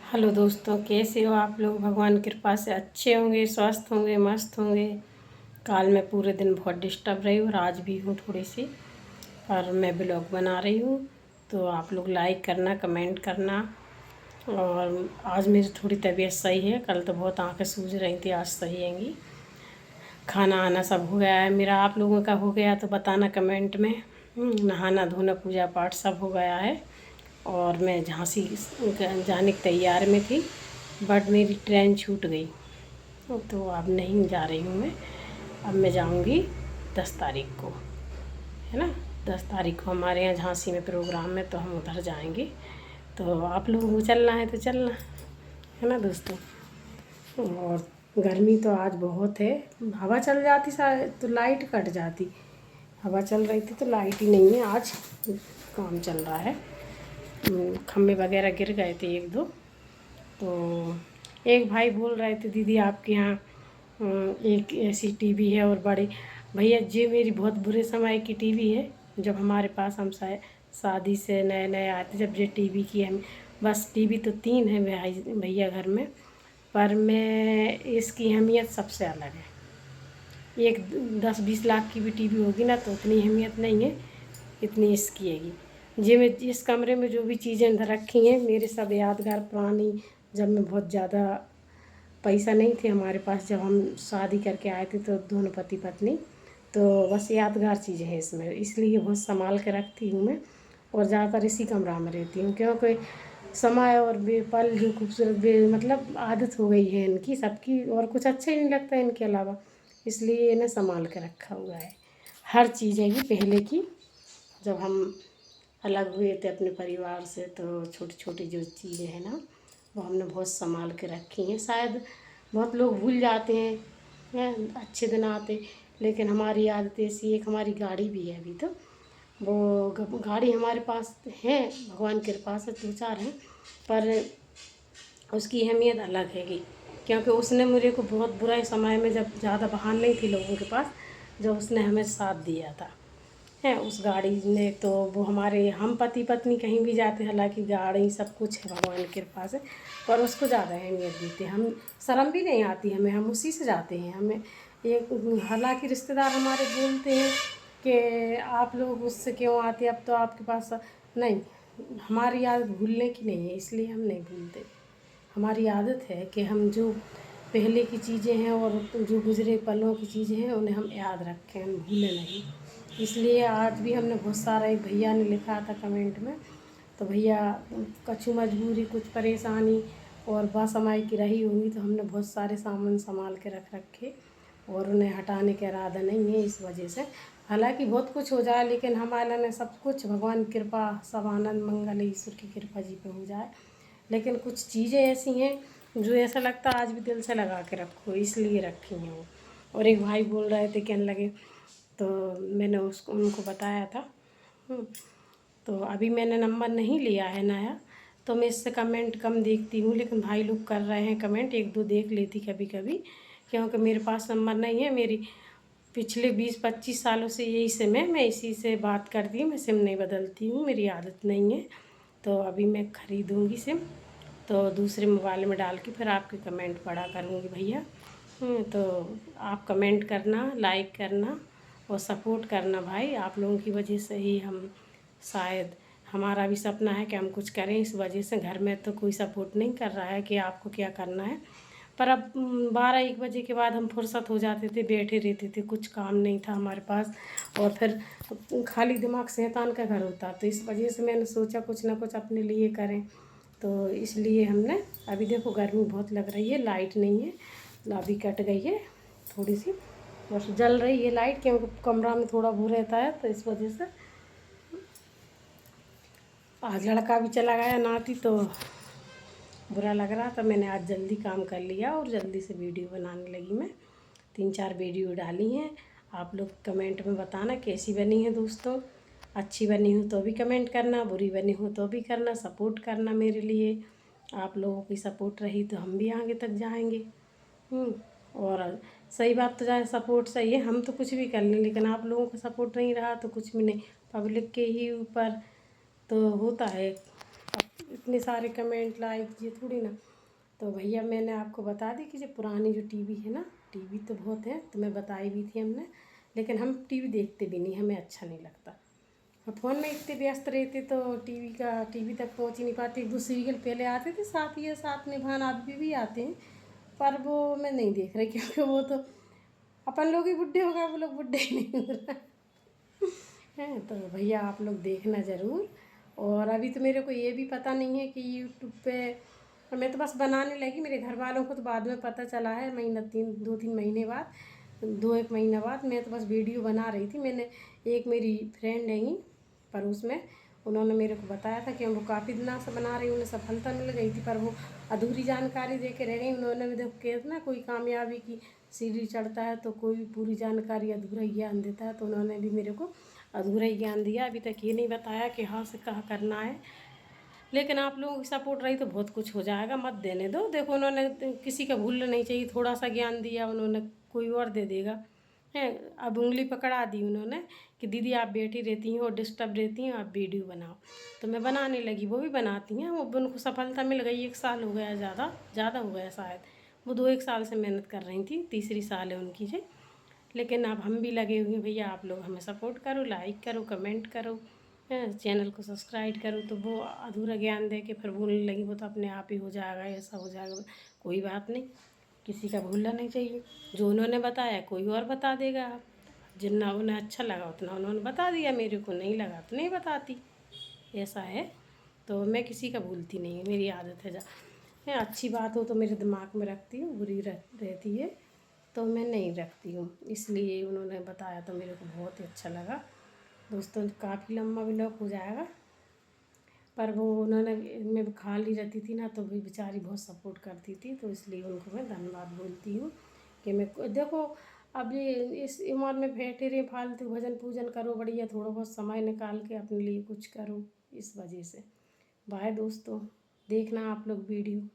Hello दोस्तों, कैसे हो आप लोग। भगवान की कृपा से अच्छे होंगे, स्वस्थ होंगे, मस्त होंगे। काल मैं पूरे दिन बहुत डिस्टर्ब रही हूँ और आज भी हूँ थोड़ी सी, पर मैं ब्लॉग बना रही हूँ। तो आप लोग लाइक करना, कमेंट करना। और आज मेरी थोड़ी तबीयत सही है, कल तो बहुत आंखें सूज रही थी, आज सही हैंगी। खाना आना सब हो गया है मेरा। आप लोगों का हो गया तो बताना कमेंट में। नहाना धोना पूजा पाठ सब हो गया है। और मैं झांसी जाने की तैयार में थी, बट मेरी ट्रेन छूट गई, तो अब नहीं जा रही हूँ मैं। अब मैं जाऊँगी 10 तारीख को, है ना। 10 तारीख को हमारे यहाँ झांसी में प्रोग्राम है, तो हम उधर जाएंगे। तो आप लोगों को चलना है तो चलना, है ना दोस्तों। और गर्मी तो आज बहुत है। हवा चल जाती शायद तो लाइट कट जाती। हवा चल रही थी तो लाइट ही नहीं है आज। काम चल रहा है, खम्भे वगैरह गिर गए थे एक दो। तो एक भाई बोल रहे थे दीदी आपके यहाँ एक ऐसी टीवी है और बड़ी। भैया जी मेरी बहुत बुरे समय की टीवी है। जब हमारे पास हम शादी से नए नए आए थे, जब ये टीवी की हम बस टीवी तो 3 है भाई भैया घर में, पर मैं इसकी अहमियत सबसे अलग है। एक 10-20 लाख की भी टीवी होगी ना तो उतनी अहमियत नहीं है, इतनी इसकी हैगी। जी मैं इस कमरे में जो भी चीज़ें अंदर रखी हैं मेरे सब यादगार पुरानी। जब मैं बहुत ज़्यादा पैसा नहीं थे हमारे पास, जब हम शादी करके आए थे तो दोनों पति पत्नी, तो बस यादगार चीज़ें हैं इसमें, इसलिए बहुत संभाल के रखती हूँ मैं। और ज़्यादातर इसी कमरा में रहती हूँ, क्योंकि समय और बेपल जो खूबसूरत मतलब आदत हो गई है इनकी सबकी, और कुछ अच्छा ही नहीं लगता इनके अलावा, इसलिए इन्हें संभाल के रखा हुआ है। हर चीज़ है पहले की। जब हम अलग हुए थे अपने परिवार से तो छोटी छोटी जो चीज़ें हैं ना वो हमने बहुत संभाल के रखी हैं। शायद बहुत लोग भूल जाते हैं अच्छे दिन आते, लेकिन हमारी आदत ऐसी। एक हमारी गाड़ी भी है अभी, तो वो गाड़ी हमारे पास है, भगवान की कृपा से 2-4 हैं, पर उसकी अहमियत अलग हैगी। क्योंकि उसने मुझे को बहुत बुरा समय में, जब ज़्यादा वाहन नहीं थी लोगों के पास, जब उसने हमें साथ दिया था है उस गाड़ी ने, तो वो हमारे हम पति पत्नी कहीं भी जाते, हालांकि गाड़ी सब कुछ है भगवान की कृपा से, पर उसको ज़्यादा अहमियत देते हम। शर्म भी नहीं आती हमें, हम उसी से जाते हैं। हमें एक हालांकि रिश्तेदार हमारे बोलते हैं कि आप लोग उससे क्यों आते, अब तो आपके पास नहीं। हमारी आदत भूलने की नहीं है, इसलिए हम नहीं भूलते। हमारी आदत है कि हम जो पहले की चीज़ें हैं और जो गुज़रे पलों की चीज़ें हैं उन्हें हम याद रखें, हम भूलें नहीं। इसलिए आज भी हमने बहुत सारा, एक भैया ने लिखा था कमेंट में, तो भैया कछु मजबूरी कुछ परेशानी और बासमाई की रही होंगी, तो हमने बहुत सारे सामान संभाल के रख रखे और उन्हें हटाने का इरादा नहीं है इस वजह से। हालांकि बहुत कुछ हो जाए, लेकिन हमारे ने सब कुछ भगवान की कृपा, सब आनंद मंगल ईश्वर की कृपा जी पे हो जाए। लेकिन कुछ चीज़ें ऐसी हैं जो ऐसा लगता है आज भी दिल से लगा के रखो, इसलिए रखी हैं वो। और एक भाई बोल रहे थे कहने लगे, तो मैंने उसको उनको बताया था। तो अभी मैंने नंबर नहीं लिया है नया, तो मैं इससे कमेंट कम देखती हूँ, लेकिन भाई लोग कर रहे हैं कमेंट, 1-2 देख लेती कभी कभी। क्योंकि मेरे पास नंबर नहीं है। मेरी पिछले 20-25 सालों से यही सिम है, मैं इसी से बात करती हूँ, मैं सिम नहीं बदलती हूँ, मेरी आदत नहीं है। तो अभी मैं ख़रीदूँगी सिम, तो दूसरे मोबाइल में डाल के फिर आपके कमेंट पढ़ा करूँगी भैया। तो आप कमेंट करना, लाइक करना और सपोर्ट करना भाई। आप लोगों की वजह से ही हम, शायद हमारा भी सपना है कि हम कुछ करें, इस वजह से घर में तो कोई सपोर्ट नहीं कर रहा है कि आपको क्या करना है। पर अब 12-1 बजे के बाद हम फुर्सत हो जाते थे, बैठे रहते थे, कुछ काम नहीं था हमारे पास, और फिर खाली दिमाग शैतान का घर होता। तो इस वजह से मैंने सोचा कुछ ना कुछ अपने लिए करें, तो इसलिए हमने, अभी देखो गर्मी बहुत लग रही है, लाइट नहीं है, अभी कट गई है थोड़ी सी, बस जल रही है लाइट, क्योंकि कमरा में थोड़ा वो रहता है, तो इस वजह से। आज लड़का भी चला गया नाती, तो बुरा लग रहा था। मैंने आज जल्दी काम कर लिया और जल्दी से वीडियो बनाने लगी मैं। 3-4 वीडियो डाली हैं। आप लोग कमेंट में बताना कैसी बनी है दोस्तों। अच्छी बनी हो तो भी कमेंट करना, बुरी बनी हो तो भी करना, सपोर्ट करना मेरे लिए। आप लोगों की सपोर्ट रही तो हम भी आगे तक जाएंगे। और सही बात तो जाए, सपोर्ट सही है, हम तो कुछ भी कर लें, लेकिन आप लोगों का सपोर्ट नहीं रहा तो कुछ भी नहीं। पब्लिक के ही ऊपर तो होता है, इतने सारे कमेंट लाइक ये थोड़ी ना। तो भैया मैंने आपको बता दी कि जो पुरानी जो टीवी है ना, टीवी तो बहुत है, तो मैं बताई भी थी हमने, लेकिन हम टीवी देखते भी नहीं, हमें अच्छा नहीं लगता। और फ़ोन में इतने व्यस्त रहते तो टीवी तक पहुंच ही नहीं पाती। 2 सीरियल पहले आते थे साथ निभाना, अब भी आते हैं, पर वो मैं नहीं देख रही क्योंकि वो तो अपन लोग ही बुढ़े हो गए, वो लोग बुढ़े ही नहीं हो रहे हैं। तो भैया आप लोग देखना ज़रूर। और अभी तो मेरे को ये भी पता नहीं है कि यूट्यूब पे, मैं तो बस बनाने लगी, मेरे घर वालों को तो बाद में पता चला है, 2-3 महीने बाद, 2-1 महीना बाद। मैं तो बस वीडियो बना रही थी। मैंने एक मेरी फ्रेंड है पड़ोस में, उन्होंने मेरे को बताया था कि वो काफ़ी दिनों से बना रही, उन्हें सफलता मिल गई थी, पर वो अधूरी जानकारी दे के रह गई। उन्होंने भी देखो कहते ना, कोई कामयाबी की सीढ़ी चढ़ता है तो कोई पूरी जानकारी अधूरा ही ज्ञान देता है, तो उन्होंने भी मेरे को अधूरा ही ज्ञान दिया। अभी तक ये नहीं बताया कि हाँ से कहाँ करना है, लेकिन आप लोगों की सपोर्ट रही तो बहुत कुछ हो जाएगा, मत देने दो। देखो उन्होंने किसी का भूलना नहीं चाहिए, थोड़ा सा ज्ञान दिया उन्होंने, कोई और दे देगा है। अब उंगली पकड़ा दी उन्होंने कि दीदी आप बैठी रहती हैं और डिस्टर्ब रहती हैं, आप वीडियो बनाओ। तो मैं बनाने लगी, वो भी बनाती हैं, वो उनको सफलता मिल गई। 1 साल हो गया, ज़्यादा हो गया शायद, वो 2-1 साल से मेहनत कर रही थी, तीसरी साल है उनकी जी। लेकिन अब हम भी लगे हुए हैं भैया, आप लोग हमें सपोर्ट करो, लाइक करो, कमेंट करो, चैनल को सब्सक्राइब करो। तो वो अधूरा ज्ञान दे के फिर बोलने लगी वो तो अपने आप ही हो जाएगा, ऐसा हो जाएगा। कोई बात नहीं, किसी का भूलना नहीं चाहिए। जो उन्होंने बताया कोई और बता देगा। आप जितना उन्हें अच्छा लगा उतना उन्होंने बता दिया, मेरे को नहीं लगा तो नहीं बताती, ऐसा है। तो मैं किसी का भूलती नहीं, मेरी आदत है। अच्छी बात हो तो मेरे दिमाग में रखती हूँ, बुरी रहती है तो मैं नहीं रखती हूँ। इसलिए उन्होंने बताया तो मेरे को बहुत ही अच्छा लगा। दोस्तों काफ़ी लंबा व्लॉग हो जाएगा, पर वो उन्होंने, मैं खाली रहती थी ना तो भी बेचारी बहुत सपोर्ट करती थी, तो इसलिए उनको मैं धन्यवाद बोलती हूँ कि मैं देखो अब ये इस उम्र में बैठे रहे फालतू, भजन पूजन करो बढ़िया, थोड़ा बहुत समय निकाल के अपने लिए कुछ करो, इस वजह से। बाय दोस्तों, देखना आप लोग वीडियो।